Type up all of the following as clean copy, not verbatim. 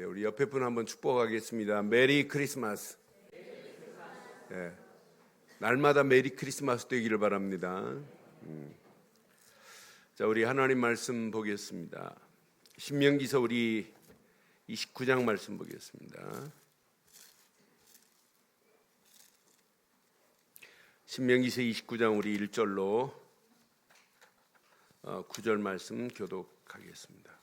네, 우리 옆에 분 한번 축복하겠습니다. 메리 크리스마스. 네, 날마다 메리 크리스마스 되기를 바랍니다. 자, 우리 하나님 말씀 보겠습니다. 신명기서 우리 29장 말씀 보겠습니다. 신명기서 29장 우리 1절로 9절 말씀 교독하겠습니다.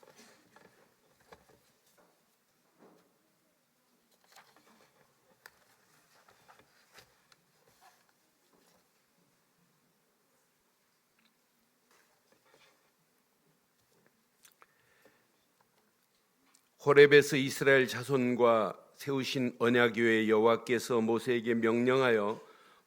호렙에서 이스라엘 자손과 세우신 언약궤에 여호와께서 모세에게 명령하여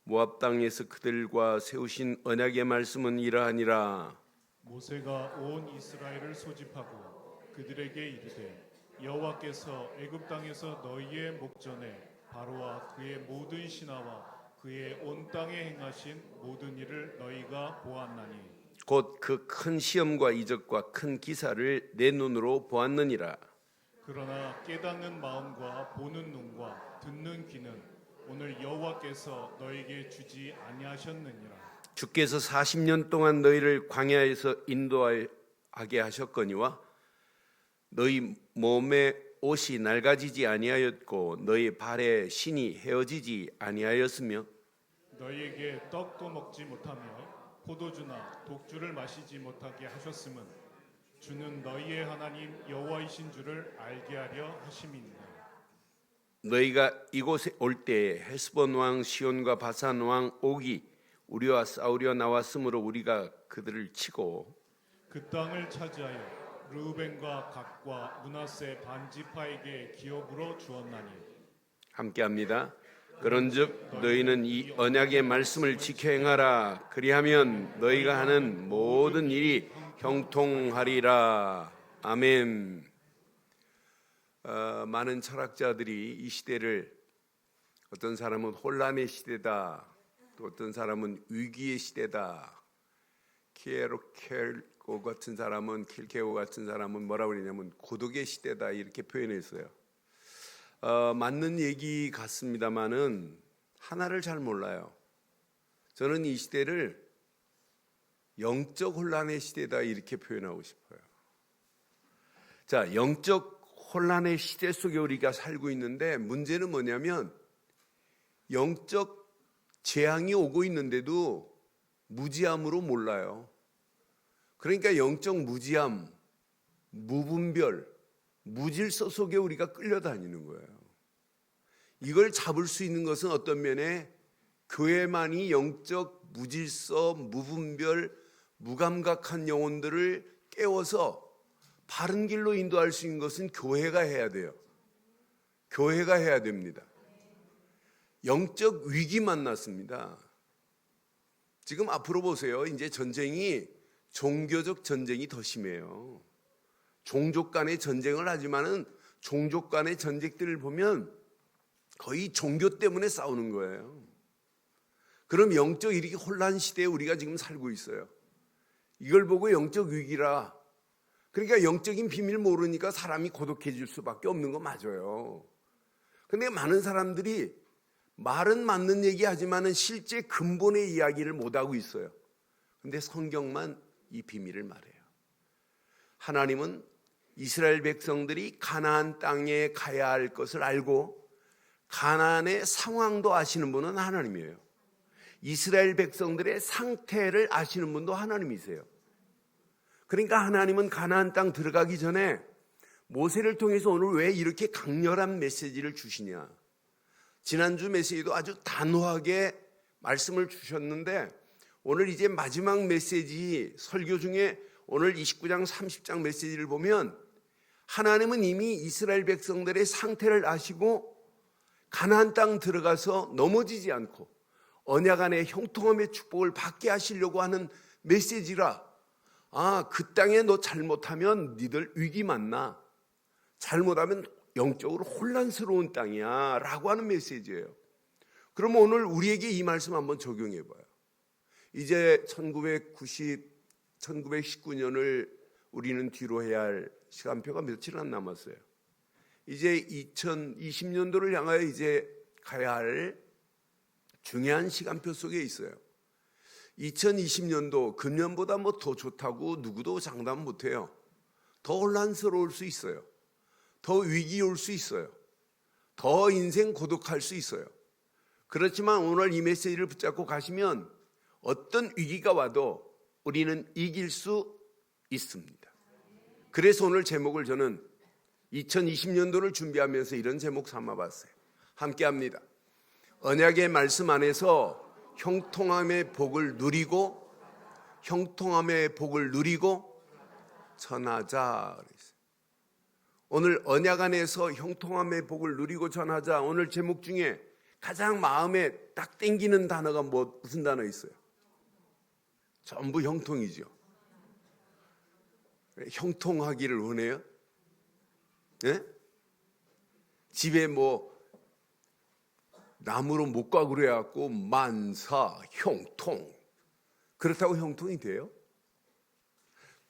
모압 땅에서 그들과 세우신 언약의 말씀은 이러하니라. 모세가 온 이스라엘을 소집하고 그들에게 이르되 여호와께서 애굽 땅에서 너희의 목전에 바로와 그의 모든 신하와 그의 온 땅에 행하신 모든 일을 너희가 보았나니 곧 그 큰 시험과 이적과 큰 기사를 내 눈으로 보았느니라. 그러나 깨닫는 마음과 보는 눈과 듣는 귀는 오늘 여호와께서 너희에게 주지 아니하셨느니라. 주께서 40년 동안 너희를 광야에서 인도하게 하셨거니와 너희 몸에 옷이 낡아지지 아니하였고 너희 발에 신이 헤어지지 아니하였으며 너희에게 떡도 먹지 못하며 포도주나 독주를 마시지 못하게 하셨음은 주는 너희의 하나님 여호와이신 줄을 알게 하려 하심이니라. 너희가 이곳에 올 때에 헤스본 왕 시온과 바산 왕 옥이 우리와 싸우려 나왔으므로 우리가 그들을 치고 그 땅을 차지하여 르우벤과 갓과 므낫세 반지파에게 기업으로 주었나니 함께합니다. 그런즉 너희는 이 언약의 말씀을 지켜 행하라. 그리하면 너희가 하는 모든 일이 형통하리라. 아멘. 많은 철학자들이 이 시대를 어떤 사람은 혼란의 시대다, 또 어떤 사람은 위기의 시대다. 킬케고 같은 사람은 뭐라고 그러냐면 고독의 시대다 이렇게 표현했어요. 맞는 얘기 같습니다만은 하나를 잘 몰라요. 저는 이 시대를 영적 혼란의 시대다 이렇게 표현하고 싶어요. 자, 영적 혼란의 시대 속에 우리가 살고 있는데 문제는 뭐냐면 영적 재앙이 오고 있는데도 무지함으로 몰라요. 그러니까 영적 무지함, 무분별, 무질서 속에 우리가 끌려다니는 거예요. 이걸 잡을 수 있는 것은 어떤 면에 교회만이 영적 무질서, 무분별, 무감각한 영혼들을 깨워서 바른 길로 인도할 수 있는 것은 교회가 해야 돼요. 교회가 해야 됩니다. 영적 위기 만났습니다. 지금 앞으로 보세요. 이제 전쟁이 종교적 전쟁이 더 심해요. 종족 간의 전쟁을 하지만은 종족 간의 전쟁들을 보면 거의 종교 때문에 싸우는 거예요. 그럼 영적 이렇게 혼란 시대에 우리가 지금 살고 있어요. 이걸 보고 영적 위기라. 그러니까 영적인 비밀 모르니까 사람이 고독해질 수밖에 없는 거 맞아요. 근데 많은 사람들이 말은 맞는 얘기 하지만은 실제 근본의 이야기를 못 하고 있어요. 근데 성경만 이 비밀을 말해요. 하나님은 이스라엘 백성들이 가나안 땅에 가야 할 것을 알고 가나안의 상황도 아시는 분은 하나님이에요. 이스라엘 백성들의 상태를 아시는 분도 하나님이세요. 그러니까 하나님은 가나안 땅 들어가기 전에 모세를 통해서 오늘 왜 이렇게 강렬한 메시지를 주시냐. 지난주 메시지도 아주 단호하게 말씀을 주셨는데 오늘 이제 마지막 메시지 설교 중에 오늘 29장 30장 메시지를 보면 하나님은 이미 이스라엘 백성들의 상태를 아시고 가나안 땅 들어가서 넘어지지 않고 언약 안에 형통함의 축복을 받게 하시려고 하는 메시지라. 그 땅에 너 잘못하면 니들 위기 만나. 잘못하면 영적으로 혼란스러운 땅이야 라고 하는 메시지예요. 그러면 오늘 우리에게 이 말씀 한번 적용해 봐요. 이제 1919년을 우리는 뒤로 해야 할 시간표가 며칠 안 남았어요. 이제 2020년도를 향하여 이제 가야 할 중요한 시간표 속에 있어요. 2020년도 금년보다 뭐 더 좋다고 누구도 장담 못해요. 더 혼란스러울 수 있어요. 더 위기 올 수 있어요. 더 인생 고독할 수 있어요. 그렇지만 오늘 이 메시지를 붙잡고 가시면 어떤 위기가 와도 우리는 이길 수 있습니다. 그래서 오늘 제목을 저는 2020년도를 준비하면서 이런 제목 삼아봤어요. 함께 합니다. 언약의 말씀 안에서 형통함의 복을 누리고 전하자. 오늘 언약 안에서 형통함의 복을 누리고 전하자. 오늘 제목 중에 가장 마음에 딱 땡기는 단어가 무슨 단어 있어요? 전부 형통이죠. 형통하기를 원해요? 예? 집에 나무로 목각으로 해갖고 만사 형통, 그렇다고 형통이 돼요?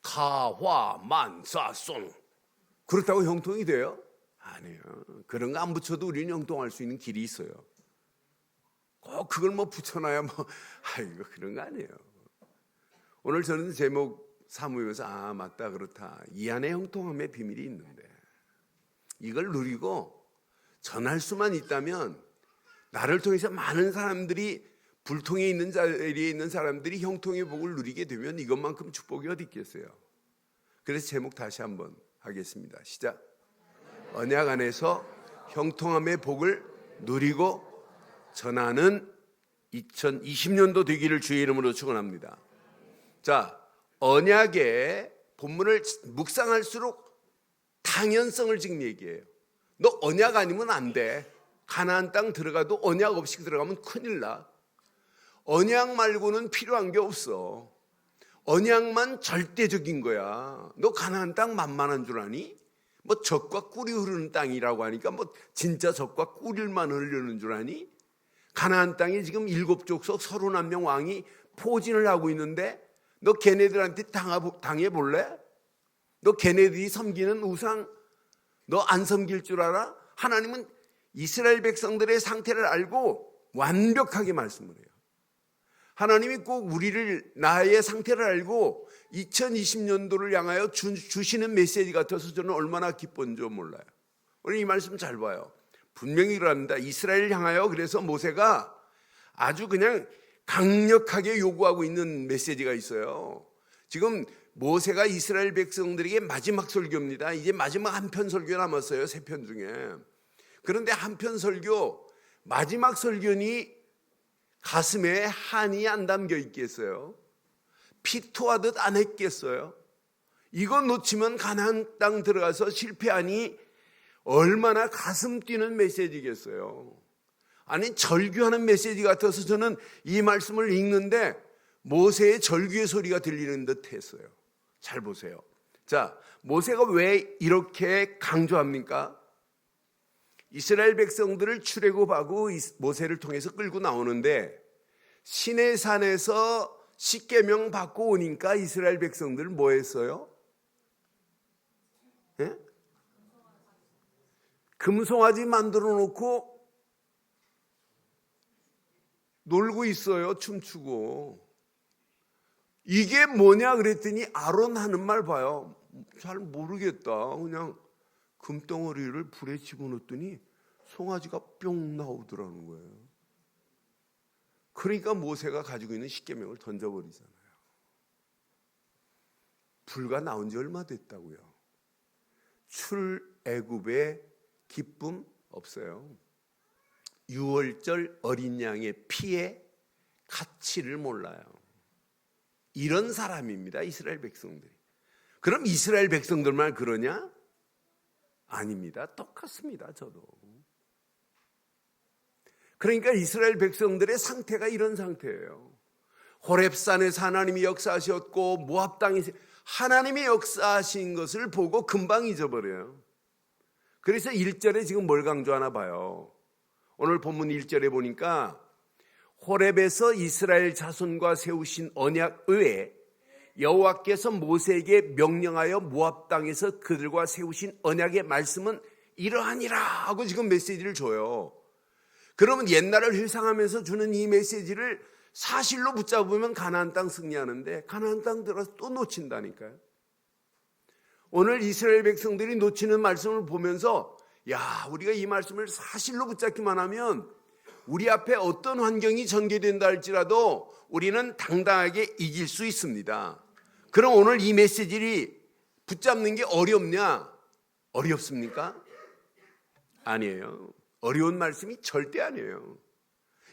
가화 만사송, 그렇다고 형통이 돼요? 아니에요. 그런 거 안 붙여도 우리는 형통할 수 있는 길이 있어요. 꼭 그걸 붙여놔야 아이고 그런 거 아니에요. 오늘 저는 제목 삼으면서 맞다, 그렇다. 이 안에 형통함의 비밀이 있는데 이걸 누리고 전할 수만 있다면 나를 통해서 많은 사람들이, 불통에 있는 자리에 있는 사람들이 형통의 복을 누리게 되면 이것만큼 축복이 어디 있겠어요. 그래서 제목 다시 한번 하겠습니다. 시작. 언약 안에서 형통함의 복을 누리고 전하는 2020년도 되기를 주의 이름으로 축원합니다. 자, 언약의 본문을 묵상할수록 당연성을 지금 얘기해요. 너 언약 아니면 안 돼. 가나안 땅 들어가도 언약 없이 들어가면 큰일 나. 언약 말고는 필요한 게 없어. 언약만 절대적인 거야. 너 가나안 땅 만만한 줄 아니? 젖과 꿀이 흐르는 땅이라고 하니까 진짜 젖과 꿀만 흐르는 줄 아니? 가나안 땅에 지금 7족속 31명 왕이 포진을 하고 있는데 너 걔네들한테 당해볼래? 너 걔네들이 섬기는 우상 너 안 섬길 줄 알아? 하나님은 이스라엘 백성들의 상태를 알고 완벽하게 말씀을 해요. 하나님이 꼭 나의 상태를 알고 2020년도를 향하여 주시는 메시지 같아서 저는 얼마나 기쁜지 몰라요. 오늘 이 말씀 잘 봐요. 분명히 그럽니다. 이스라엘을 향하여 그래서 모세가 아주 그냥 강력하게 요구하고 있는 메시지가 있어요. 지금 모세가 이스라엘 백성들에게 마지막 설교입니다. 이제 마지막 한편 설교 남았어요. 3편 중에. 그런데 한편 설교, 마지막 설교니 가슴에 한이 안 담겨 있겠어요? 피토하듯 안 했겠어요? 이거 놓치면 가나안 땅 들어가서 실패하니 얼마나 가슴 뛰는 메시지겠어요? 아니, 절규하는 메시지 같아서 저는 이 말씀을 읽는데 모세의 절규의 소리가 들리는 듯 했어요. 잘 보세요. 자, 모세가 왜 이렇게 강조합니까? 이스라엘 백성들을 출애굽하고 모세를 통해서 끌고 나오는데 시내산에서 십계명 받고 오니까 이스라엘 백성들 뭐 했어요? 예? 금송아지 만들어 놓고 놀고 있어요. 춤추고. 이게 뭐냐 그랬더니 아론 하는 말 봐요. 잘 모르겠다. 그냥 금덩어리를 불에 집어넣었더니 송아지가 뿅 나오더라는 거예요. 그러니까 모세가 가지고 있는 십계명을 던져버리잖아요. 불가 나온 지 얼마 됐다고요. 출애굽의 기쁨 없어요. 유월절 어린 양의 피의 가치를 몰라요. 이런 사람입니다. 이스라엘 백성들이. 그럼 이스라엘 백성들만 그러냐? 아닙니다. 똑같습니다. 저도. 그러니까 이스라엘 백성들의 상태가 이런 상태예요. 호렙산에서 하나님이 역사하셨고 모압 땅에서 하나님이 역사하신 것을 보고 금방 잊어버려요. 그래서 1절에 지금 뭘 강조하나 봐요. 오늘 본문 1절에 보니까 호렙에서 이스라엘 자손과 세우신 언약 외에 여호와께서 모세에게 명령하여 모압 땅에서 그들과 세우신 언약의 말씀은 이러하니라 하고 지금 메시지를 줘요. 그러면 옛날을 회상하면서 주는 이 메시지를 사실로 붙잡으면 가나안 땅 승리하는데 가나안 땅 들어서 또 놓친다니까요. 오늘 이스라엘 백성들이 놓치는 말씀을 보면서 야, 우리가 이 말씀을 사실로 붙잡기만 하면 우리 앞에 어떤 환경이 전개된다 할지라도 우리는 당당하게 이길 수 있습니다. 그럼 오늘 이 메시지를 붙잡는 게 어렵냐? 어렵습니까? 아니에요. 어려운 말씀이 절대 아니에요.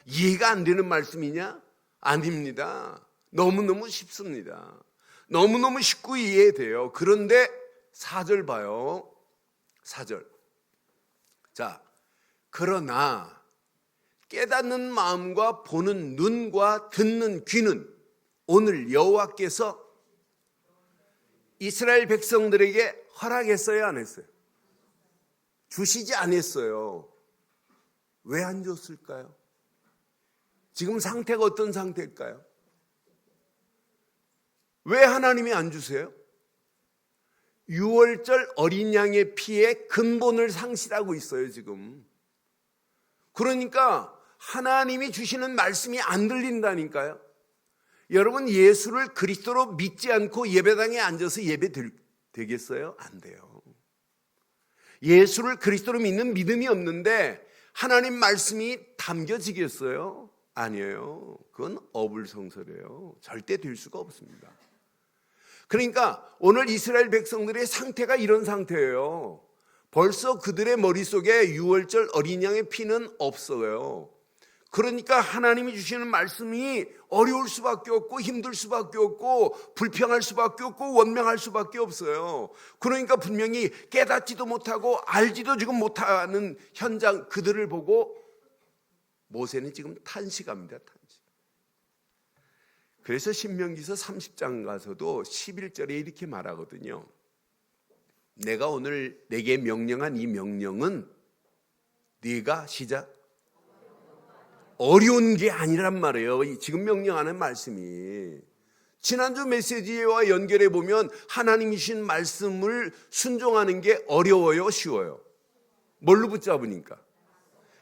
이해가 안 되는 말씀이냐? 아닙니다. 너무너무 쉽습니다. 너무너무 쉽고 이해돼요. 그런데 4절 봐요. 4절. 자, 그러나 깨닫는 마음과 보는 눈과 듣는 귀는 오늘 여호와께서 이스라엘 백성들에게 허락했어요, 안 했어요? 주시지 않았어요. 왜 안 줬을까요? 지금 상태가 어떤 상태일까요? 왜 하나님이 안 주세요? 6월절 어린 양의 피의 근본을 상실하고 있어요, 지금. 그러니까 하나님이 주시는 말씀이 안 들린다니까요. 여러분, 예수를 그리스도로 믿지 않고 예배당에 앉아서 예배 되겠어요? 안 돼요. 예수를 그리스도로 믿는 믿음이 없는데 하나님 말씀이 담겨지겠어요? 아니에요. 그건 어불성설이에요. 절대 될 수가 없습니다. 그러니까 오늘 이스라엘 백성들의 상태가 이런 상태예요. 벌써 그들의 머릿속에 6월절 어린 양의 피는 없어요. 그러니까 하나님이 주시는 말씀이 어려울 수밖에 없고 힘들 수밖에 없고 불평할 수밖에 없고 원망할 수밖에 없어요. 그러니까 분명히 깨닫지도 못하고 알지도 지금 못하는 현장, 그들을 보고 모세는 지금 탄식합니다. 탄식. 그래서 신명기서 30장 가서도 11절에 이렇게 말하거든요. 내가 오늘 내게 명령한 이 명령은 네가 시작 어려운 게 아니란 말이에요. 지금 명령하는 말씀이. 지난주 메시지와 연결해 보면 하나님이 주신 말씀을 순종하는 게 어려워요, 쉬워요? 뭘로 붙잡으니까?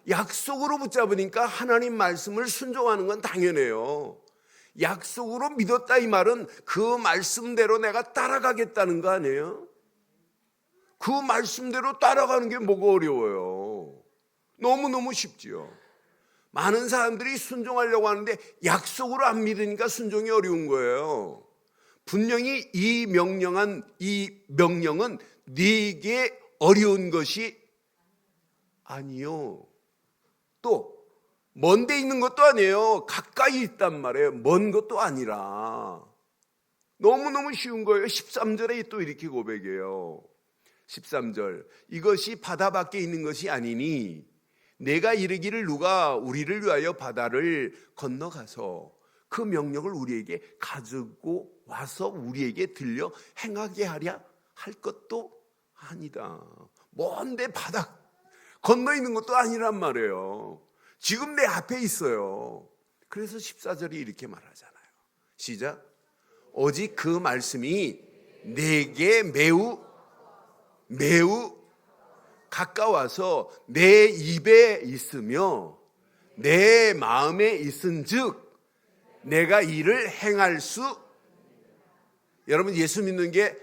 약속으로 붙잡으니까 하나님 말씀을 순종하는 건 당연해요. 약속으로 믿었다 이 말은 그 말씀대로 내가 따라가겠다는 거 아니에요? 그 말씀대로 따라가는 게 뭐가 어려워요? 너무너무 쉽지요. 많은 사람들이 순종하려고 하는데 약속으로 안 믿으니까 순종이 어려운 거예요. 분명히 이 명령은 네게 어려운 것이 아니요. 또 먼 데 있는 것도 아니에요. 가까이 있단 말이에요. 먼 것도 아니라. 너무너무 쉬운 거예요. 13절에 또 이렇게 고백해요. 13절. 이것이 바다 밖에 있는 것이 아니니 내가 이르기를 누가 우리를 위하여 바다를 건너가서 그 명령을 우리에게 가지고 와서 우리에게 들려 행하게 하랴 할 것도 아니다. 먼데 바다 건너 있는 것도 아니란 말이에요. 지금 내 앞에 있어요. 그래서 14절이 이렇게 말하잖아요. 시작. 오직 그 말씀이 내게 매우 가까워서 내 입에 있으며 내 마음에 있은즉 내가 이를 행할 수. 여러분, 예수 믿는 게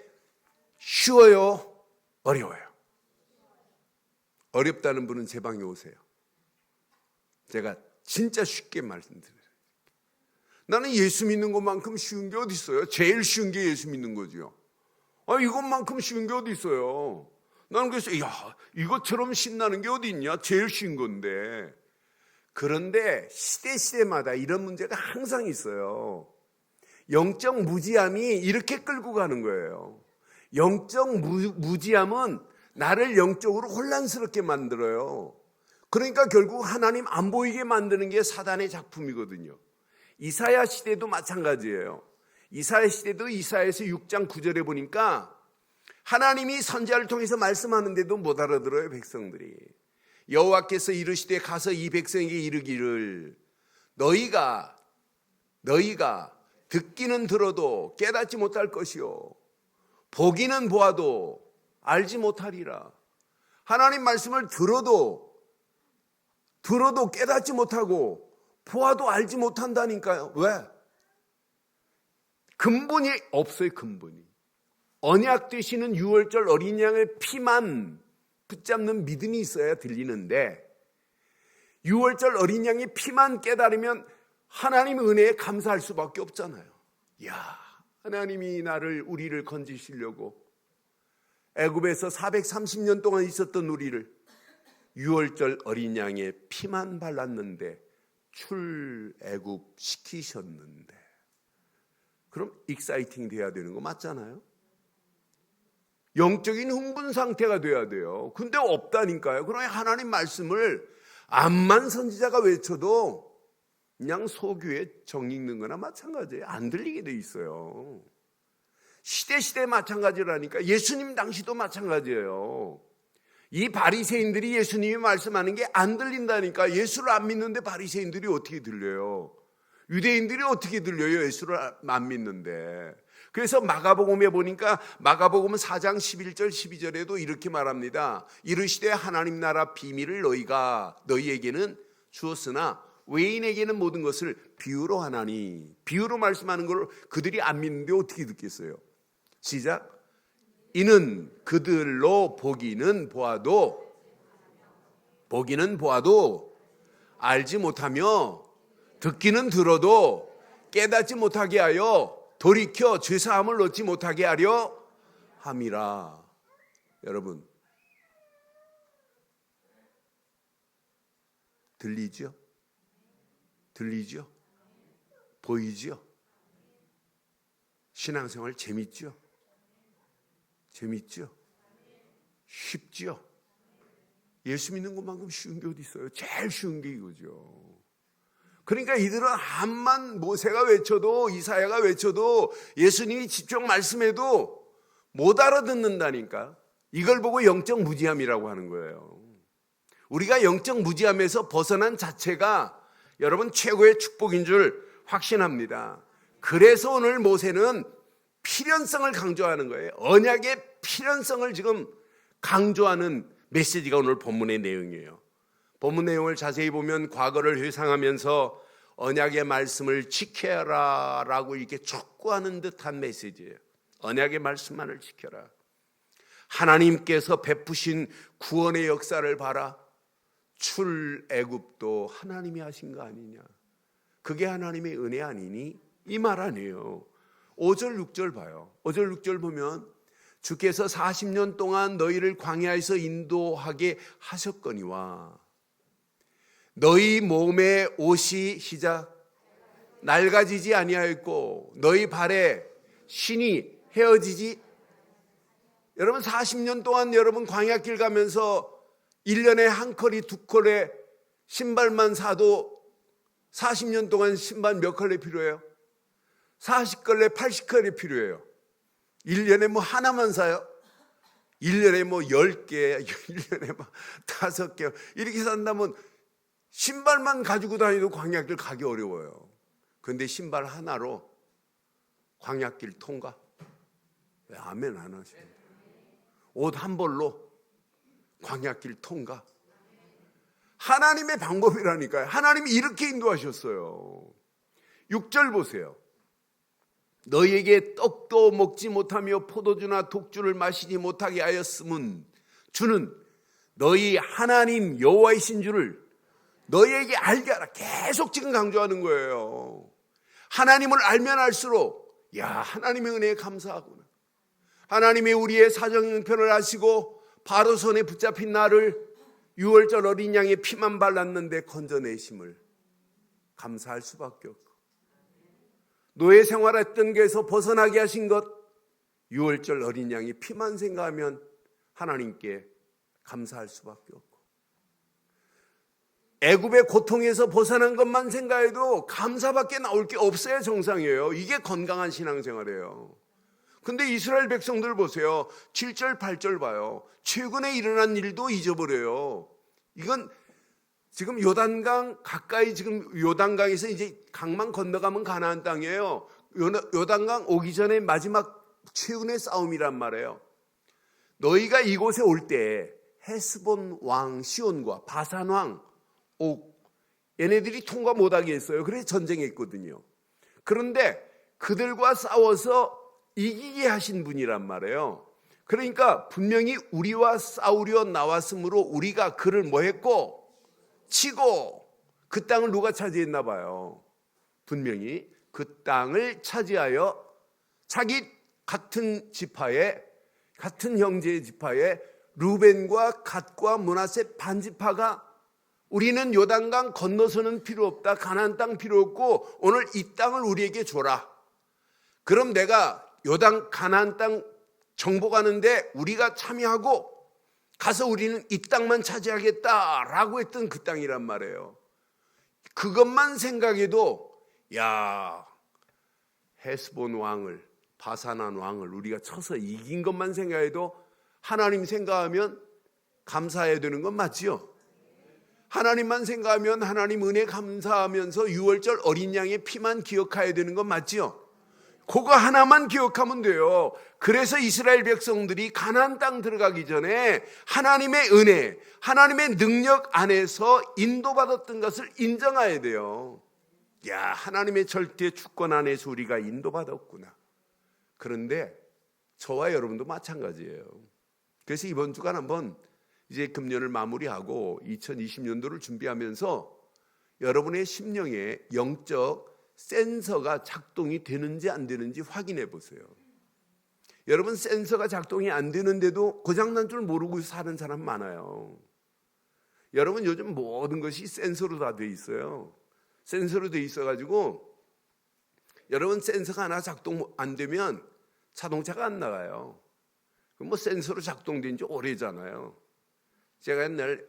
쉬워요? 어려워요? 어렵다는 분은 제 방에 오세요. 제가 진짜 쉽게 말씀드려요. 나는 예수 믿는 것만큼 쉬운 게 어디 있어요? 제일 쉬운 게 예수 믿는 거죠. 이것만큼 쉬운 게 어디 있어요? 나는 그래서 이것처럼 신나는 게 어디 있냐? 제일 쉬운 건데. 그런데 시대마다 이런 문제가 항상 있어요. 영적 무지함이 이렇게 끌고 가는 거예요. 영적 무지함은 나를 영적으로 혼란스럽게 만들어요. 그러니까 결국 하나님 안 보이게 만드는 게 사단의 작품이거든요. 이사야 시대도 마찬가지예요. 이사야 시대도 이사야에서 6장 9절에 보니까 하나님이 선지자를 통해서 말씀하는데도 못 알아들어요, 백성들이. 여호와께서 이르시되 가서 이 백성에게 이르기를 너희가 듣기는 들어도 깨닫지 못할 것이요 보기는 보아도 알지 못하리라. 하나님 말씀을 들어도 깨닫지 못하고 보아도 알지 못한다니까요. 왜? 근본이 없어요. 근본이. 언약 되시는 유월절 어린 양의 피만 붙잡는 믿음이 있어야 들리는데, 유월절 어린 양의 피만 깨달으면 하나님의 은혜에 감사할 수밖에 없잖아요. 이야, 하나님이 우리를 건지시려고 애굽에서 430년 동안 있었던 우리를 유월절 어린 양의 피만 발랐는데 출애굽 시키셨는데, 그럼 익사이팅 돼야 되는 거 맞잖아요. 영적인 흥분 상태가 돼야 돼요. 근데 없다니까요. 그러니 하나님 말씀을 암만 선지자가 외쳐도 그냥 소규에 정 읽는 거나 마찬가지예요. 안 들리게 돼 있어요. 시대 마찬가지라니까. 예수님 당시도 마찬가지예요. 이 바리새인들이 예수님이 말씀하는 게 안 들린다니까. 예수를 안 믿는데 바리새인들이 어떻게 들려요? 유대인들이 어떻게 들려요? 예수를 안 믿는데. 그래서 마가복음에 보니까 마가복음 4장 11절 12절에도 이렇게 말합니다. 이르시되 하나님 나라 비밀을 너희에게는 주었으나 외인에게는 모든 것을 비유로 하나니. 비유로 말씀하는 걸 그들이 안 믿는데 어떻게 듣겠어요? 시작. 이는 그들로 보기는 보아도 알지 못하며 듣기는 들어도 깨닫지 못하게 하여 돌이켜 죄사함을 얻지 못하게 하려 함이라. 여러분, 들리죠? 보이죠? 신앙생활 재밌죠? 쉽죠? 예수 믿는 것만큼 쉬운 게 어디 있어요? 제일 쉬운 게 이거죠. 그러니까 이들은 암만 모세가 외쳐도 이사야가 외쳐도 예수님이 직접 말씀해도 못 알아듣는다니까. 이걸 보고 영적 무지함이라고 하는 거예요. 우리가 영적 무지함에서 벗어난 자체가 여러분 최고의 축복인 줄 확신합니다. 그래서 오늘 모세는 필연성을 강조하는 거예요. 언약의 필연성을 지금 강조하는 메시지가 오늘 본문의 내용이에요. 본문 내용을 자세히 보면 과거를 회상하면서 언약의 말씀을 지켜라 라고 이렇게 촉구하는 듯한 메시지예요. 언약의 말씀만을 지켜라. 하나님께서 베푸신 구원의 역사를 봐라. 출애굽도 하나님이 하신 거 아니냐. 그게 하나님의 은혜 아니니? 이 말 아니에요. 5절 6절 봐요. 5절 6절 보면 주께서 40년 동안 너희를 광야에서 인도하게 하셨거니와 너희 몸의 옷이 시작 낡아지지 아니하였고 너희 발에 신이 헤어지지. 여러분 40년 동안 여러분 광야길 가면서 1년에 한 컬이 두 컬의 신발만 사도 40년 동안 신발 몇 컬이 필요해요? 40컬에 80컬이 필요해요. 1년에 뭐 하나만 사요? 1년에 뭐 10개, 1년에 뭐 5개 이렇게 산다면 신발만 가지고 다니도 광야길 가기 어려워요. 그런데 신발 하나로 광야길 통과? 왜 아멘 안 하시는? 옷 한 벌로 광야길 통과? 하나님의 방법이라니까요. 하나님이 이렇게 인도하셨어요. 6절 보세요. 너희에게 떡도 먹지 못하며 포도주나 독주를 마시지 못하게 하였음은 주는 너희 하나님 여호와이신 줄을 너희에게 알게 하라. 계속 지금 강조하는 거예요. 하나님을 알면 알수록 야 하나님의 은혜에 감사하구나. 하나님이 우리의 사정 형편을 아시고 바로 손에 붙잡힌 나를 유월절 어린 양의 피만 발랐는데 건져내심을 감사할 수밖에 없고 노예 생활했던 게에서 벗어나게 하신 것 유월절 어린 양의 피만 생각하면 하나님께 감사할 수밖에 없고 애굽의 고통에서 벗어난 것만 생각해도 감사밖에 나올 게 없어야 정상이에요. 이게 건강한 신앙생활이에요. 근데 이스라엘 백성들 보세요. 7절 8절 봐요. 최근에 일어난 일도 잊어버려요. 이건 지금 요단강 가까이 지금 요단강에서 이제 강만 건너가면 가나안 땅이에요. 요단강 오기 전에 마지막 최근의 싸움이란 말이에요. 너희가 이곳에 올 때 헤스본 왕 시온과 바산 왕 옥, 얘네들이 통과 못하게 했어요. 그래서 전쟁했거든요. 그런데 그들과 싸워서 이기게 하신 분이란 말이에요. 그러니까 분명히 우리와 싸우려 나왔으므로 우리가 그를 뭐 했고 치고, 그 땅을 누가 차지했나 봐요. 분명히 그 땅을 차지하여 자기 같은 지파에, 같은 형제의 지파에 루벤과 갓과 므낫세 반지파가 우리는 요단강 건너서는 필요 없다, 가나안 땅 필요 없고 오늘 이 땅을 우리에게 줘라. 그럼 내가 요단 가나안 땅 정복하는데 우리가 참여하고 가서 우리는 이 땅만 차지하겠다라고 했던 그 땅이란 말이에요. 그것만 생각해도 야, 헤스본 왕을, 바산한 왕을 우리가 쳐서 이긴 것만 생각해도 하나님 생각하면 감사해야 되는 건 맞지요? 하나님만 생각하면 하나님 은혜 감사하면서 유월절 어린 양의 피만 기억해야 되는 건 맞지요? 그거 하나만 기억하면 돼요. 그래서 이스라엘 백성들이 가나안 땅 들어가기 전에 하나님의 은혜, 하나님의 능력 안에서 인도받았던 것을 인정해야 돼요. 야, 하나님의 절대 주권 안에서 우리가 인도받았구나. 그런데 저와 여러분도 마찬가지예요. 그래서 이번 주간 한번 이제 금년을 마무리하고 2020년도를 준비하면서 여러분의 심령에 영적 센서가 작동이 되는지 안 되는지 확인해 보세요. 여러분, 센서가 작동이 안 되는데도 고장난 줄 모르고 사는 사람 많아요. 여러분, 요즘 모든 것이 센서로 다 돼 있어요. 센서로 돼 있어가지고 여러분, 센서가 하나 작동 안 되면 자동차가 안 나가요. 뭐 센서로 작동된 지 오래잖아요. 제가 옛날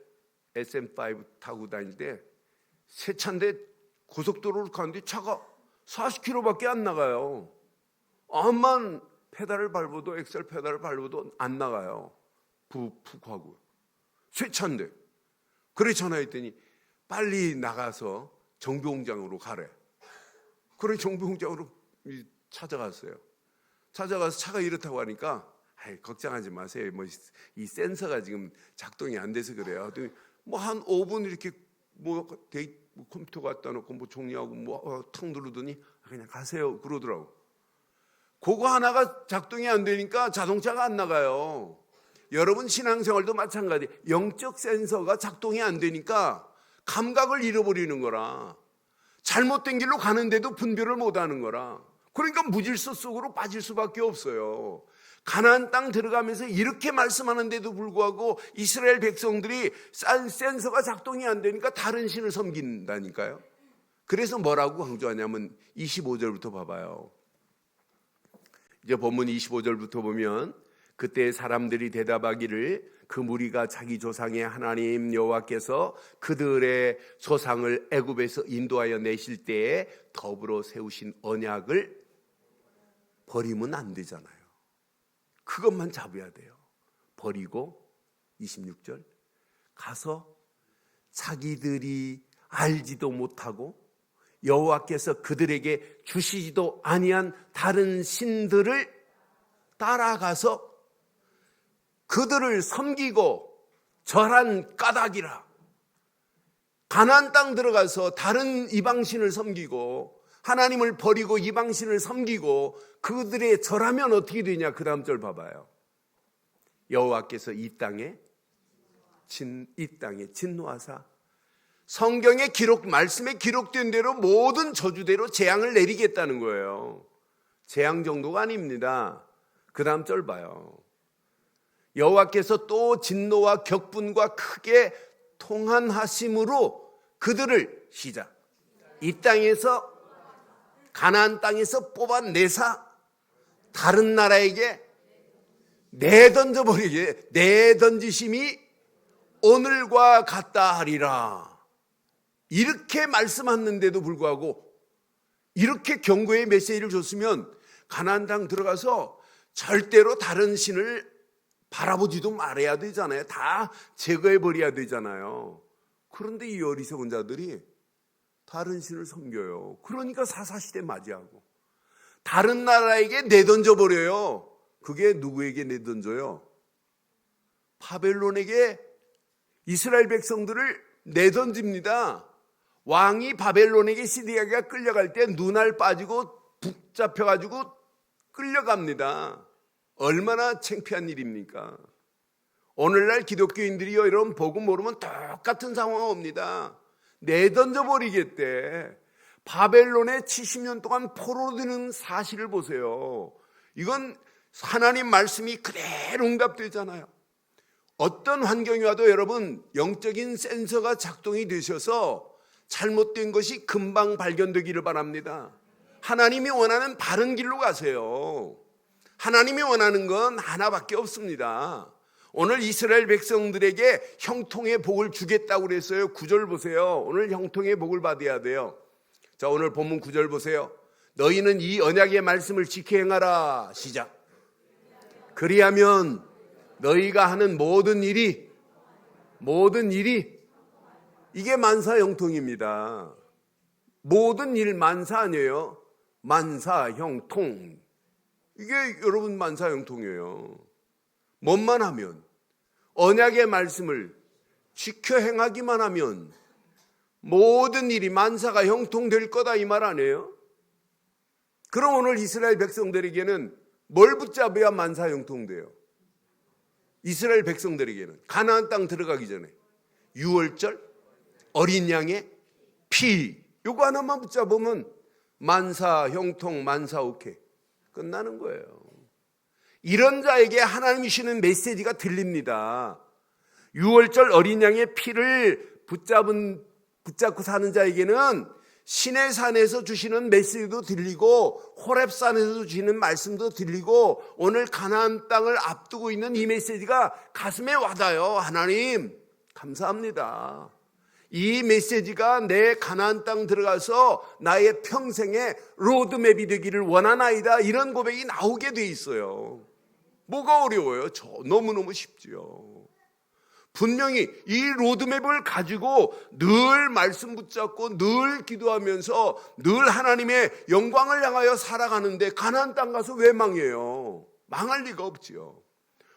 SM5 타고 다닐 때 새 차인데 고속도로를 가는데 차가 40km밖에 안 나가요. 암만 페달을 밟아도, 엑셀 페달을 밟아도 안 나가요. 푹푹 하고. 새 차인데. 그래 전화했더니 빨리 나가서 정비공장으로 가래. 그래 정비공장으로 찾아갔어요. 찾아가서 차가 이렇다고 하니까 걱정하지 마세요. 뭐 이 센서가 지금 작동이 안 돼서 그래요. 뭐 한 5분 이렇게 뭐 컴퓨터 갖다 놓고 뭐 정리하고 뭐 탁 누르더니 그냥 가세요 그러더라고. 그거 하나가 작동이 안 되니까 자동차가 안 나가요. 여러분 신앙생활도 마찬가지. 영적 센서가 작동이 안 되니까 감각을 잃어버리는 거라. 잘못된 길로 가는데도 분별을 못하는 거라. 그러니까 무질서 속으로 빠질 수밖에 없어요. 가나안 땅 들어가면서 이렇게 말씀하는데도 불구하고 이스라엘 백성들이 센서가 작동이 안 되니까 다른 신을 섬긴다니까요. 그래서 뭐라고 강조하냐면 25절부터 봐봐요. 이제 본문 25절부터 보면 그때 사람들이 대답하기를 그 무리가 자기 조상의 하나님 여호와께서 그들의 조상을 애굽에서 인도하여 내실 때에 더불어 세우신 언약을 버리면 안 되잖아요. 그것만 잡아야 돼요. 버리고 26절 가서 자기들이 알지도 못하고 여호와께서 그들에게 주시지도 아니한 다른 신들을 따라가서 그들을 섬기고 절한 까닭이라. 가나안 땅 들어가서 다른 이방신을 섬기고 하나님을 버리고 이방신을 섬기고 그들의 절하면 어떻게 되냐. 그 다음 절 봐봐요. 여호와께서 이 땅에 진노하사 성경에 말씀에 기록된 대로 모든 저주대로 재앙을 내리겠다는 거예요. 재앙 정도가 아닙니다. 그 다음 절 봐요. 여호와께서 또 진노와 격분과 크게 통한하심으로 그들을 시작. 이 땅에서 가나안 땅에서 뽑아내사 다른 나라에게 내던져버리게 내던지심이 오늘과 같다 하리라. 이렇게 말씀하는데도 불구하고 이렇게 경고의 메시지를 줬으면 가나안 땅 들어가서 절대로 다른 신을 바라보지도 말아야 되잖아요. 다 제거해버려야 되잖아요. 그런데 이 어리석은 자들이 다른 신을 섬겨요. 그러니까 사사시대 맞이하고 다른 나라에게 내던져버려요. 그게 누구에게 내던져요? 바벨론에게 이스라엘 백성들을 내던집니다. 왕이 바벨론에게 시드기야가 끌려갈 때 눈알 빠지고 붙잡혀가지고 끌려갑니다. 얼마나 창피한 일입니까? 오늘날 기독교인들이요, 여러분 보고 모르면 똑같은 상황이 옵니다. 내던져 버리겠대. 바벨론에 70년 동안 포로되는 사실을 보세요. 이건 하나님 말씀이 그대로 응답되잖아요. 어떤 환경이 와도 여러분 영적인 센서가 작동이 되셔서 잘못된 것이 금방 발견되기를 바랍니다. 하나님이 원하는 바른 길로 가세요. 하나님이 원하는 건 하나밖에 없습니다. 오늘 이스라엘 백성들에게 형통의 복을 주겠다고 그랬어요. 9절 보세요. 오늘 형통의 복을 받아야 돼요. 자, 오늘 본문 9절 보세요. 너희는 이 언약의 말씀을 지켜 행하라. 시작. 그리하면 너희가 하는 모든 일이 이게 만사 형통입니다. 모든 일 만사 아니에요. 만사 형통. 이게 여러분 만사 형통이에요. 뭔만 하면, 언약의 말씀을 지켜 행하기만 하면 모든 일이 만사가 형통될 거다 이 말 아니에요? 그럼 오늘 이스라엘 백성들에게는 뭘 붙잡아야 만사 형통돼요? 이스라엘 백성들에게는 가나안 땅 들어가기 전에 유월절, 어린 양의 피, 요거 하나만 붙잡으면 만사 형통, 만사 오케이 끝나는 거예요. 이런 자에게 하나님이 주시는 메시지가 들립니다. 유월절 어린 양의 피를 붙잡고 사는 자에게는 시내산에서 주시는 메시지도 들리고 호렙산에서 주시는 말씀도 들리고 오늘 가나안 땅을 앞두고 있는 이 메시지가 가슴에 와닿아요. 하나님 감사합니다. 이 메시지가 내 가나안 땅 들어가서 나의 평생의 로드맵이 되기를 원하나이다. 이런 고백이 나오게 돼 있어요. 뭐가 어려워요? 너무너무 쉽지요. 분명히 이 로드맵을 가지고 늘 말씀 붙잡고 늘 기도하면서 늘 하나님의 영광을 향하여 살아가는데 가나안 땅 가서 왜 망해요? 망할 리가 없지요.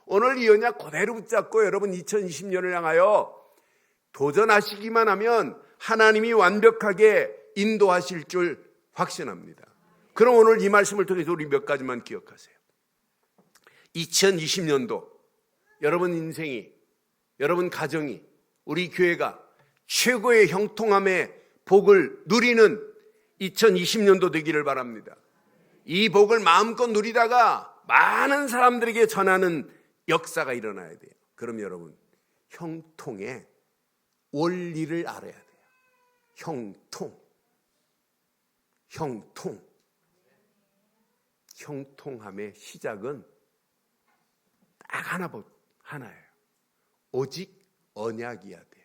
오늘 이 언약 그대로 붙잡고 여러분 2020년을 향하여 도전하시기만 하면 하나님이 완벽하게 인도하실 줄 확신합니다. 그럼 오늘 이 말씀을 통해서 우리 몇 가지만 기억하세요. 2020년도 여러분 인생이, 여러분 가정이, 우리 교회가 최고의 형통함의 복을 누리는 2020년도 되기를 바랍니다. 이 복을 마음껏 누리다가 많은 사람들에게 전하는 역사가 일어나야 돼요. 그럼 여러분 형통의 원리를 알아야 돼요. 형통함의 시작은 딱 하나예요. 오직 언약이어야 돼요.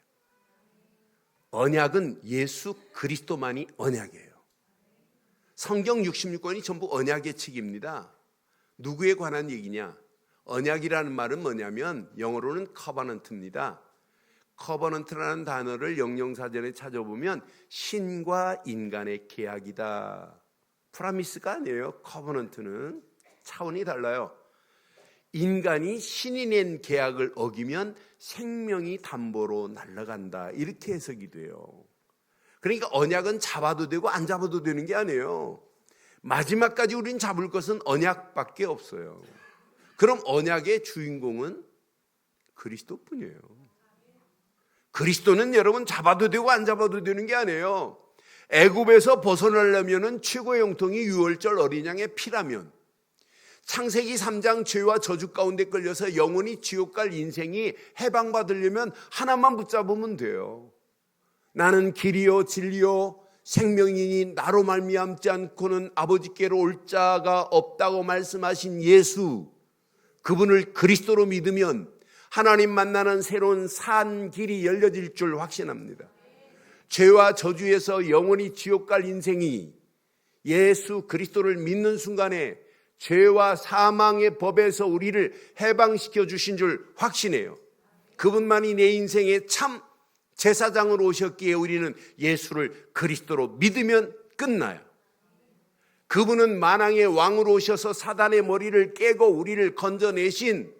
언약은 예수 그리스도만이 언약이에요. 성경 66권이 전부 언약의 책입니다. 누구에 관한 얘기냐? 언약이라는 말은 뭐냐면 영어로는 커버넌트입니다. 커버넌트라는 단어를 영영사전에 찾아보면 신과 인간의 계약이다. 프라미스가 아니에요. 커버넌트는 차원이 달라요. 인간이 신이 낸 계약을 어기면 생명이 담보로 날아간다. 이렇게 해석이 돼요. 그러니까 언약은 잡아도 되고 안 잡아도 되는 게 아니에요. 마지막까지 우린 잡을 것은 언약밖에 없어요. 그럼 언약의 주인공은 그리스도뿐이에요. 그리스도는 여러분 잡아도 되고 안 잡아도 되는 게 아니에요. 애굽에서 벗어나려면 최고의 형통이 유월절 어린 양의 피라면, 창세기 3장 죄와 저주 가운데 끌려서 영원히 지옥 갈 인생이 해방받으려면 하나만 붙잡으면 돼요. 나는 길이요 진리요 생명이니 나로 말미암지 않고는 아버지께로 올 자가 없다고 말씀하신 예수, 그분을 그리스도로 믿으면 하나님 만나는 새로운 산 길이 열려질 줄 확신합니다. 죄와 저주에서 영원히 지옥 갈 인생이 예수 그리스도를 믿는 순간에 죄와 사망의 법에서 우리를 해방시켜 주신 줄 확신해요. 그분만이 내 인생의 참 제사장으로 오셨기에 우리는 예수를 그리스도로 믿으면 끝나요. 그분은 만왕의 왕으로 오셔서 사단의 머리를 깨고 우리를 건져내신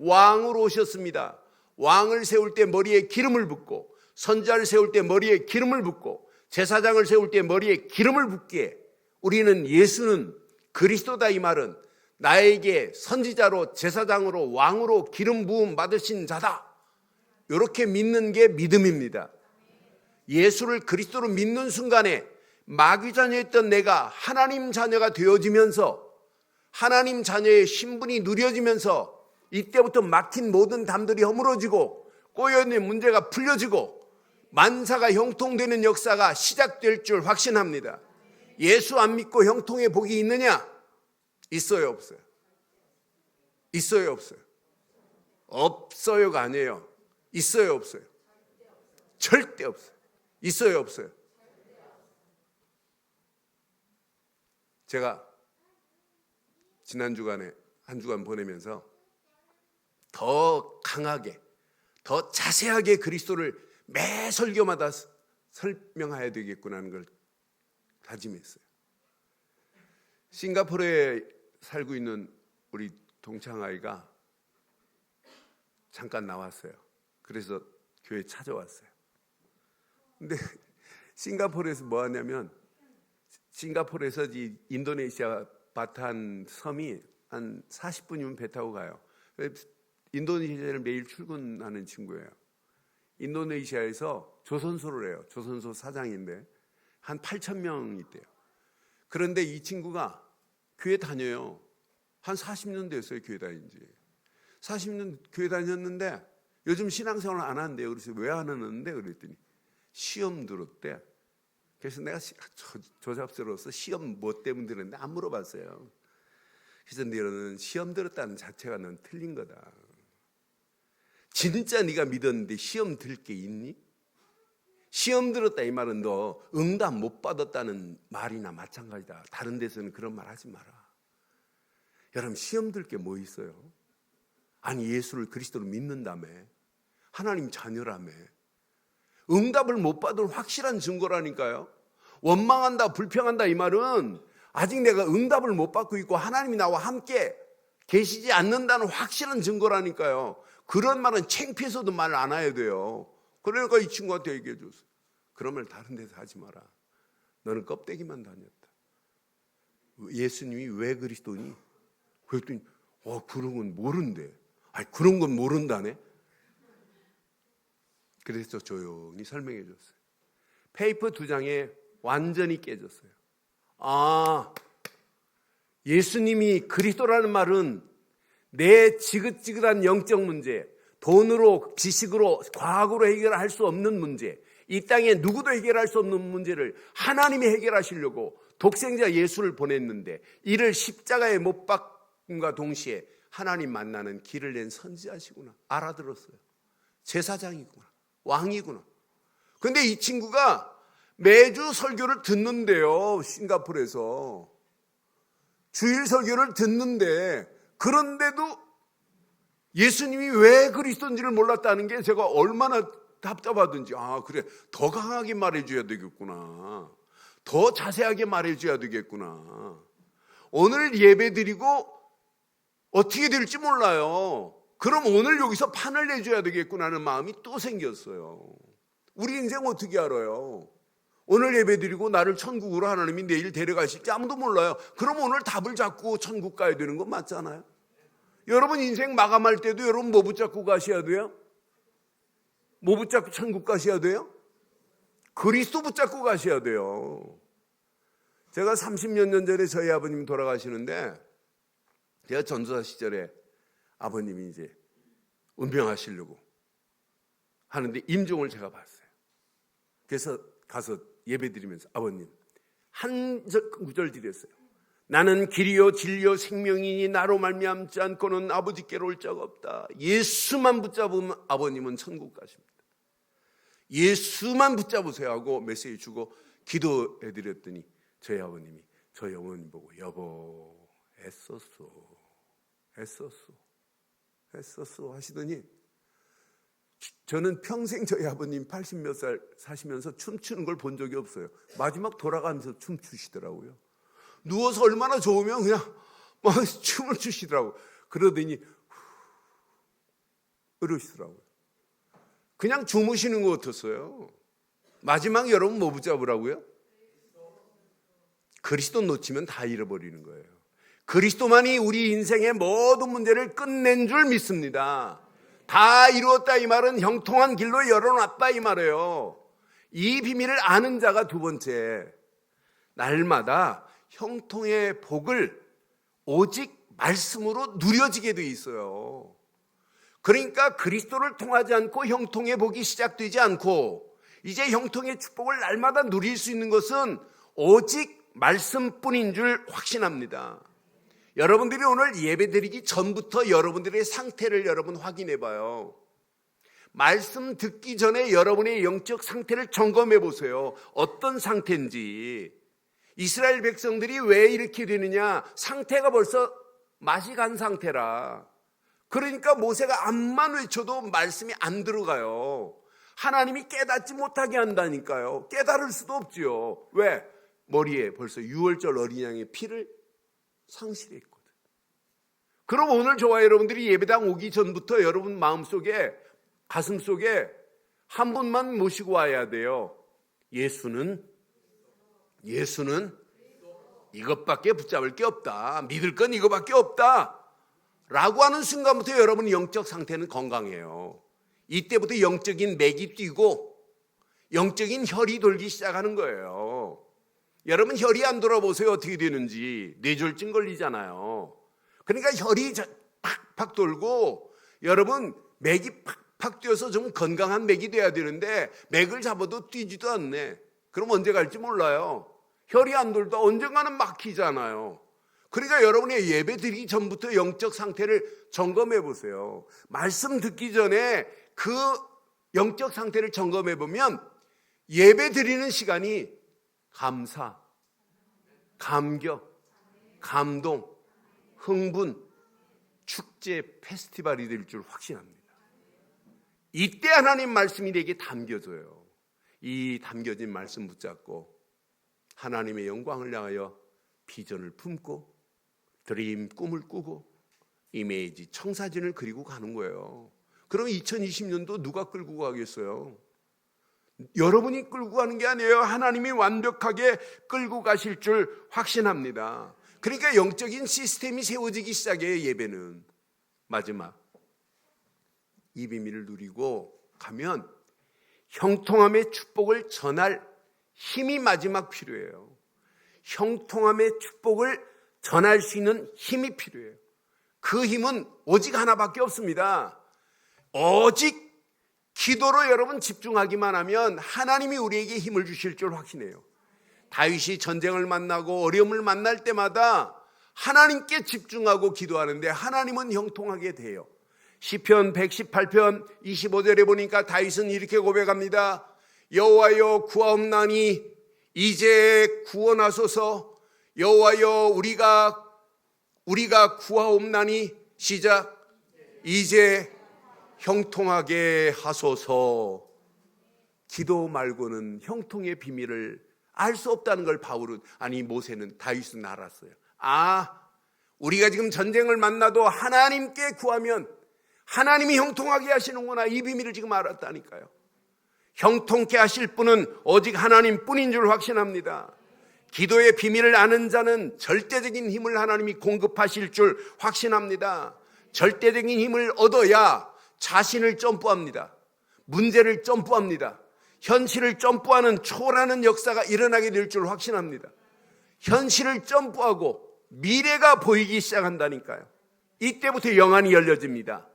왕으로 오셨습니다. 왕을 세울 때 머리에 기름을 붓고, 선지자를 세울 때 머리에 기름을 붓고, 제사장을 세울 때 머리에 기름을 붓기에 우리는 예수는 그리스도다, 이 말은 나에게 선지자로, 제사장으로, 왕으로 기름 부음 받으신 자다, 이렇게 믿는 게 믿음입니다. 예수를 그리스도로 믿는 순간에 마귀 자녀였던 내가 하나님 자녀가 되어지면서 하나님 자녀의 신분이 누려지면서 이때부터 막힌 모든 담들이 허물어지고 꼬여있는 문제가 풀려지고 만사가 형통되는 역사가 시작될 줄 확신합니다. 예수 안 믿고 형통의 복이 있느냐? 있어요, 없어요? 있어요, 없어요? 없어요가 아니에요. 있어요, 없어요? 절대 없어요. 있어요, 없어요? 제가 지난 주간에 한 주간 보내면서 더 강하게, 더 자세하게 그리스도를 매 설교마다 설명해야 되겠구나 하는 걸 다짐했어요. 싱가포르에 살고 있는 우리 동창아이가 잠깐 나왔어요. 그래서 교회 찾아왔어요. 근데 싱가포르에서 뭐 하냐면, 싱가포르에서 이 인도네시아 바탄 섬이 한 40분이면 배 타고 가요. 인도네시아를 매일 출근하는 친구예요. 인도네시아에서 조선소를 해요. 조선소 사장인데 한 8,000명 있대요. 그런데 이 친구가 교회 다녀요. 한 40년 됐어요, 교회 다닌 지. 40년 교회 다녔는데 요즘 신앙생활을 안 한대요. 그래서 왜 안 하는데 그랬더니 시험 들었대. 그래서 내가 조잡스러워서 시험 뭐 때문에 들었는데 안 물어봤어요. 그래서 너는 시험 들었다는 자체가 넌 틀린 거다. 진짜 네가 믿었는데 시험 들 게 있니? 시험 들었다 이 말은 너 응답 못 받았다는 말이나 마찬가지다. 다른 데서는 그런 말 하지 마라. 여러분, 시험 들 게 뭐 있어요? 아니, 예수를 그리스도로 믿는다며, 하나님 자녀라며, 응답을 못 받을 확실한 증거라니까요. 원망한다, 불평한다 이 말은 아직 내가 응답을 못 받고 있고 하나님이 나와 함께 계시지 않는다는 확실한 증거라니까요. 그런 말은 창피해서도 말 안 해야 돼요. 그러니까 이 친구한테 얘기해 줬어요. 그런 말 다른 데서 하지 마라. 너는 껍데기만 다녔다. 예수님이 왜 그리스도니? 그랬더니 그런 건 모른대. 아니, 그런 건 모른다네. 그래서 조용히 설명해 줬어요. 페이퍼 2장에 완전히 깨졌어요. 아, 예수님이 그리스도라는 말은 내 지긋지긋한 영적 문제, 돈으로, 지식으로, 과학으로 해결할 수 없는 문제, 이 땅에 누구도 해결할 수 없는 문제를 하나님이 해결하시려고 독생자 예수를 보냈는데 이를 십자가에 못 박음과 동시에 하나님 만나는 길을 낸 선지자시구나 알아들었어요. 제사장이구나, 왕이구나. 근데 이 친구가 매주 설교를 듣는데요. 싱가포르에서 주일 설교를 듣는데, 그런데도 예수님이 왜 그리스도인지를 몰랐다는 게 제가 얼마나 답답하든지, 그래, 더 강하게 말해줘야 되겠구나, 더 자세하게 말해줘야 되겠구나. 오늘 예배 드리고 어떻게 될지 몰라요. 그럼 오늘 여기서 판을 내줘야 되겠구나 하는 마음이 또 생겼어요. 우리 인생 어떻게 알아요? 오늘 예배 드리고 나를 천국으로 하나님이 내일 데려가실지 아무도 몰라요. 그럼 오늘 답을 잡고 천국 가야 되는 건 맞잖아요. 여러분 인생 마감할 때도 여러분 뭐 붙잡고 가셔야 돼요? 뭐 붙잡고 천국 가셔야 돼요? 그리스도 붙잡고 가셔야 돼요. 제가 30몇 년 전에 저희 아버님이 돌아가시는데, 제가 전도사 시절에 아버님이 이제 운명하시려고 하는데 임종을 제가 봤어요. 그래서 가서 예배 드리면서 아버님 한 구절 드렸어요. 나는 길이요 진리요 생명이니 나로 말미암지 않고는 아버지께로 올 자가 없다. 예수만 붙잡으면 아버님은 천국 가십니다. 예수만 붙잡으세요 하고 메시지 주고 기도해 드렸더니 저희 아버님이 저희 어머님 보고 여보 애썼어 하시더니, 저는 평생 저희 아버님 80몇 살 사시면서 춤추는 걸 본 적이 없어요. 마지막 돌아가면서 춤추시더라고요. 누워서 얼마나 좋으면 그냥 막 춤을 추시더라고요. 그러더니 이러시더라고요. 그냥 주무시는 거 같았어요. 마지막 여러분 뭐 붙잡으라고요? 그리스도 놓치면 다 잃어버리는 거예요. 그리스도만이 우리 인생의 모든 문제를 끝낸 줄 믿습니다. 다 이루었다 이 말은 형통한 길로 열어놨다 이 말이에요. 이 비밀을 아는 자가 두 번째, 날마다 형통의 복을 오직 말씀으로 누려지게 돼 있어요. 그러니까 그리스도를 통하지 않고 형통의 복이 시작되지 않고 이제 형통의 축복을 날마다 누릴 수 있는 것은 오직 말씀뿐인 줄 확신합니다. 여러분들이 오늘 예배드리기 전부터 여러분들의 상태를 여러분 확인해 봐요. 말씀 듣기 전에 여러분의 영적 상태를 점검해 보세요. 어떤 상태인지. 이스라엘 백성들이 왜 이렇게 되느냐? 상태가 벌써 맛이 간 상태라. 그러니까 모세가 암만 외쳐도 말씀이 안 들어가요. 하나님이 깨닫지 못하게 한다니까요. 깨달을 수도 없지요. 왜? 머리에 벌써 6월절 어린 양의 피를 상실했거든. 그럼 오늘 저와 여러분들이 예배당 오기 전부터 여러분 마음속에 가슴속에 한 분만 모시고 와야 돼요. 예수는 이것밖에 붙잡을 게 없다. 믿을 건 이거밖에 없다. 라고 하는 순간부터 여러분 영적 상태는 건강해요. 이때부터 영적인 맥이 뛰고 영적인 혈이 돌기 시작하는 거예요. 여러분 혈이 안 돌아보세요. 어떻게 되는지. 뇌졸중 걸리잖아요. 그러니까 혈이 팍팍 돌고 여러분 맥이 팍팍 뛰어서 좀 건강한 맥이 돼야 되는데 맥을 잡아도 뛰지도 않네. 그럼 언제 갈지 몰라요. 혈이 안 돌다 언젠가는 막히잖아요. 그러니까 여러분의 예배 드리기 전부터 영적 상태를 점검해 보세요. 말씀 듣기 전에 그 영적 상태를 점검해 보면 예배 드리는 시간이 감사, 감격, 감동, 흥분, 축제, 페스티벌이 될 줄 확신합니다. 이때 하나님 말씀이 내게 담겨져요. 이 담겨진 말씀 붙잡고 하나님의 영광을 향하여 비전을 품고 드림 꿈을 꾸고 이미지 청사진을 그리고 가는 거예요. 그럼 2020년도 누가 끌고 가겠어요? 여러분이 끌고 가는 게 아니에요. 하나님이 완벽하게 끌고 가실 줄 확신합니다. 그러니까 영적인 시스템이 세워지기 시작해요. 예배는 마지막 이 비밀을 누리고 가면 형통함의 축복을 전할 힘이 마지막 필요해요. 형통함의 축복을 전할 수 있는 힘이 필요해요. 그 힘은 오직 하나밖에 없습니다. 오직 기도로 여러분 집중하기만 하면 하나님이 우리에게 힘을 주실 줄 확신해요. 다윗이 전쟁을 만나고 어려움을 만날 때마다 하나님께 집중하고 기도하는데 하나님은 형통하게 돼요. 시편 118편 25절에 보니까 다윗은 이렇게 고백합니다. 여호와여 구하옵나니 이제 구원하소서. 여호와여 우리가 구하옵나니 시작. 이제 형통하게 하소서. 기도 말고는 형통의 비밀을 알 수 없다는 걸 모세는 다윗은 알았어요. 우리가 지금 전쟁을 만나도 하나님께 구하면 하나님이 형통하게 하시는구나. 이 비밀을 지금 알았다니까요. 형통케 하실 분은 오직 하나님뿐인 줄 확신합니다. 기도의 비밀을 아는 자는 절대적인 힘을 하나님이 공급하실 줄 확신합니다. 절대적인 힘을 얻어야 자신을 점프합니다. 문제를 점프합니다. 현실을 점프하는 초월하는 역사가 일어나게 될 줄 확신합니다. 현실을 점프하고 미래가 보이기 시작한다니까요. 이때부터 영안이 열려집니다.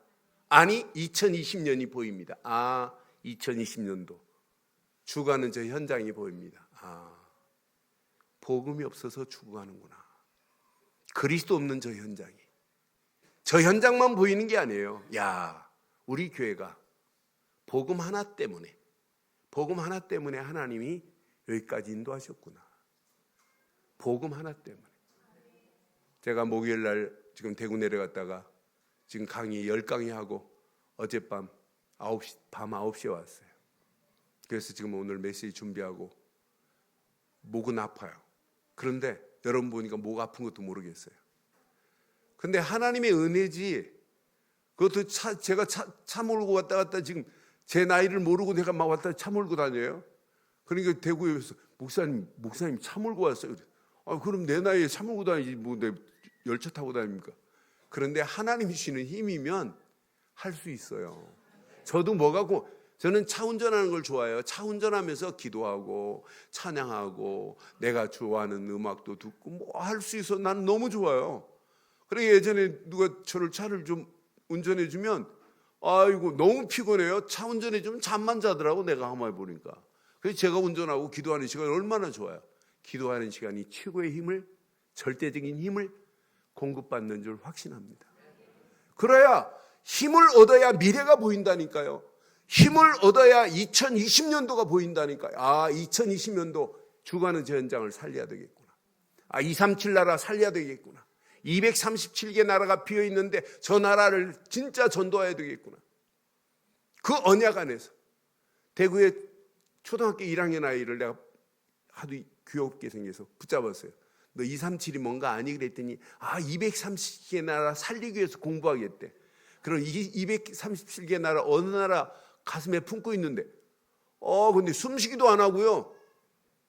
2020년이 보입니다. 2020년도 죽어가는 저 현장이 보입니다. 복음이 없어서 죽어가는구나. 그리스도 없는 저 현장이. 저 현장만 보이는 게 아니에요. 우리 교회가 복음 하나 때문에 하나님이 여기까지 인도하셨구나. 복음 하나 때문에. 제가 목요일 날 지금 대구 내려갔다가 지금 강의 10강의 하고 어젯밤 밤 9시에 왔어요. 그래서 지금 오늘 메시지 준비하고 목은 아파요. 그런데 여러분 보니까 목 아픈 것도 모르겠어요. 근데 하나님의 은혜지 그것도 제가 차 몰고 왔다 갔다 지금 제 나이를 모르고 내가 막 왔다 차 몰고 다녀요. 그러니까 대구에서 목사님 차 몰고 왔어요. 아, 그럼 내 나이에 차 몰고 다니지 뭐 내 열차 타고 다닙니까? 그런데 하나님이 주시는 힘이면 할 수 있어요. 저도 저는 차 운전하는 걸 좋아해요. 차 운전하면서 기도하고 찬양하고 내가 좋아하는 음악도 듣고 뭐 할 수 있어. 난 너무 좋아요. 그래 예전에 누가 차를 좀 운전해 주면 아이고 너무 피곤해요. 차 운전해 주면 잠만 자더라고 내가 한번 해보니까. 그래서 제가 운전하고 기도하는 시간이 얼마나 좋아요. 기도하는 시간이 최고의 힘을, 절대적인 힘을 공급받는 줄 확신합니다. 그래야 힘을 얻어야 미래가 보인다니까요. 힘을 얻어야 2020년도가 보인다니까요. 2020년도 주관의 현장을 살려야 되겠구나. 237 나라 살려야 되겠구나. 237개 나라가 비어 있는데 저 나라를 진짜 전도해야 되겠구나. 그 언약 안에서 대구의 초등학교 1학년 아이를 내가 하도 귀엽게 생겨서 붙잡았어요. 너 237이 뭔가 아니 그랬더니 230개 나라 살리기 위해서 공부하겠대. 그럼 237개 나라 어느 나라 가슴에 품고 있는데 근데 숨쉬기도 안 하고요.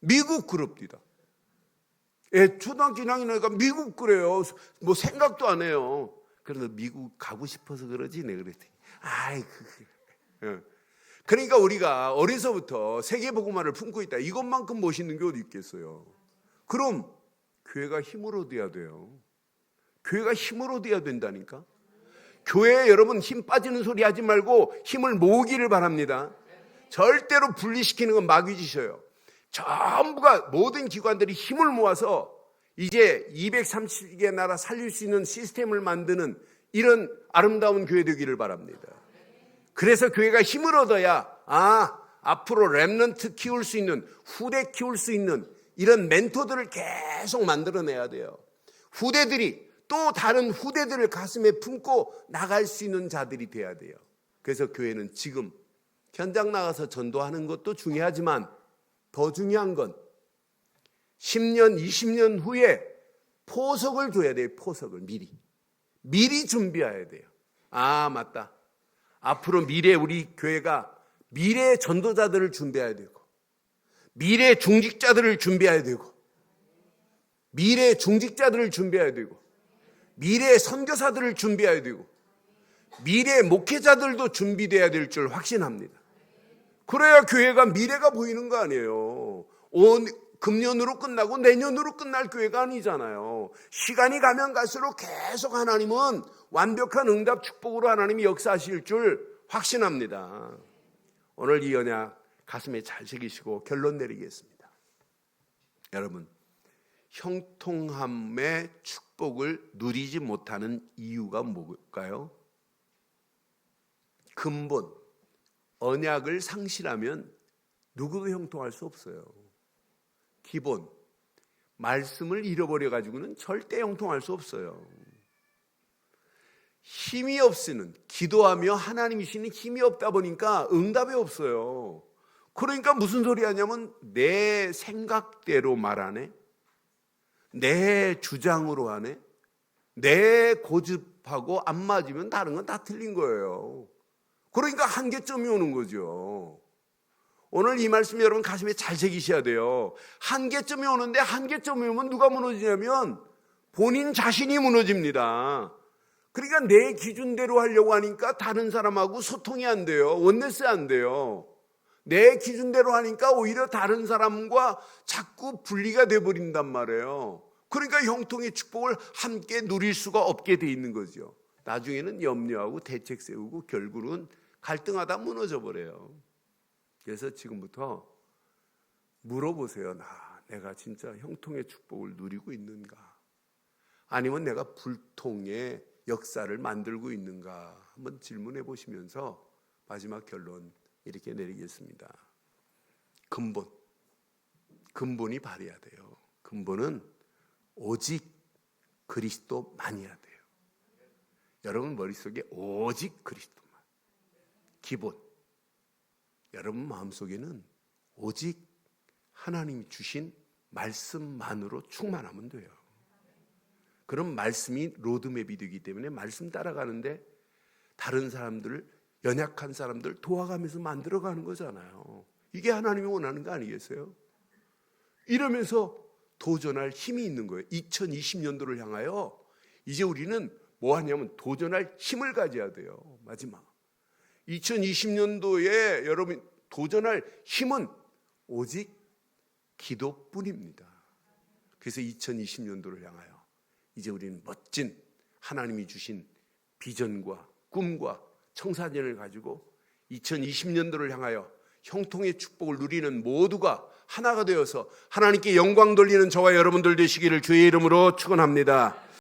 미국 그럽디다. 초등학교 1학년이니까 미국 그래요. 뭐 생각도 안 해요. 그래서 미국 가고 싶어서 그러지 내가 그랬더니 그러니까 우리가 어려서부터 세계복음화를 품고 있다. 이것만큼 멋있는 게 어디 있겠어요. 그럼 교회가 힘을 얻어야 돼요. 교회가 힘을 얻어야 된다니까. 교회에 여러분 힘 빠지는 소리 하지 말고 힘을 모으기를 바랍니다. 절대로 분리시키는 건 마귀짓이에요. 전부가 모든 기관들이 힘을 모아서 이제 230개 나라 살릴 수 있는 시스템을 만드는 이런 아름다운 교회 되기를 바랍니다. 그래서 교회가 힘을 얻어야 앞으로 렘넌트 키울 수 있는, 후대 키울 수 있는 이런 멘토들을 계속 만들어내야 돼요. 후대들이 또 다른 후대들을 가슴에 품고 나갈 수 있는 자들이 돼야 돼요. 그래서 교회는 지금 현장 나가서 전도하는 것도 중요하지만 더 중요한 건 10년, 20년 후에 포석을 줘야 돼요. 포석을 미리 준비해야 돼요. 맞다. 앞으로 미래 우리 교회가 미래의 전도자들을 준비해야 되고 미래의 중직자들을 준비해야 되고 미래의 중직자들을 준비해야 되고 미래의 선교사들을 준비해야 되고 미래의 목회자들도 준비돼야 될 줄 확신합니다. 그래야 교회가 미래가 보이는 거 아니에요. 금년으로 끝나고 내년으로 끝날 교회가 아니잖아요. 시간이 가면 갈수록 계속 하나님은 완벽한 응답 축복으로 하나님이 역사하실 줄 확신합니다. 오늘 이 언약 가슴에 잘 새기시고 결론 내리겠습니다. 여러분, 형통함의 축복을 누리지 못하는 이유가 뭘까요? 근본, 언약을 상실하면 누구도 형통할 수 없어요. 기본, 말씀을 잃어버려 가지고는 절대 형통할 수 없어요. 힘이 없으면 기도하며 하나님이 주시는 힘이 없다 보니까 응답이 없어요. 그러니까 무슨 소리 하냐면 내 생각대로 말하네, 내 주장으로 하네, 내 고집하고 안 맞으면 다른 건 다 틀린 거예요. 그러니까 한계점이 오는 거죠. 오늘 이 말씀 여러분 가슴에 잘 새기셔야 돼요. 한계점이 오는데 한계점이 오면 누가 무너지냐면 본인 자신이 무너집니다. 그러니까 내 기준대로 하려고 하니까 다른 사람하고 소통이 안 돼요. 원네스 안 돼요. 내 기준대로 하니까 오히려 다른 사람과 자꾸 분리가 돼버린단 말이에요. 그러니까 형통의 축복을 함께 누릴 수가 없게 돼 있는 거죠. 나중에는 염려하고 대책 세우고 결국은 갈등하다 무너져 버려요. 그래서 지금부터 물어보세요. 내가 진짜 형통의 축복을 누리고 있는가? 아니면 내가 불통의 역사를 만들고 있는가? 한번 질문해 보시면서 마지막 결론 이렇게 내리겠습니다. 근본이 바라야 돼요. 근본은 오직 그리스도만이야 돼요. 여러분 머릿속에 오직 그리스도만. 기본. 여러분 마음속에는 오직 하나님이 주신 말씀만으로 충만하면 돼요. 그럼 말씀이 로드맵이 되기 때문에 말씀 따라가는데 다른 사람들, 연약한 사람들 도와가면서 만들어가는 거잖아요. 이게 하나님이 원하는 거 아니겠어요? 이러면서 도전할 힘이 있는 거예요. 2020년도를 향하여 이제 우리는 뭐 하냐면 도전할 힘을 가져야 돼요. 마지막 2020년도에 여러분 도전할 힘은 오직 기도뿐입니다. 그래서 2020년도를 향하여 이제 우리는 멋진 하나님이 주신 비전과 꿈과 청사진을 가지고 2020년도를 향하여 형통의 축복을 누리는 모두가 하나가 되어서 하나님께 영광 돌리는 저와 여러분들 되시기를 주의 이름으로 축원합니다.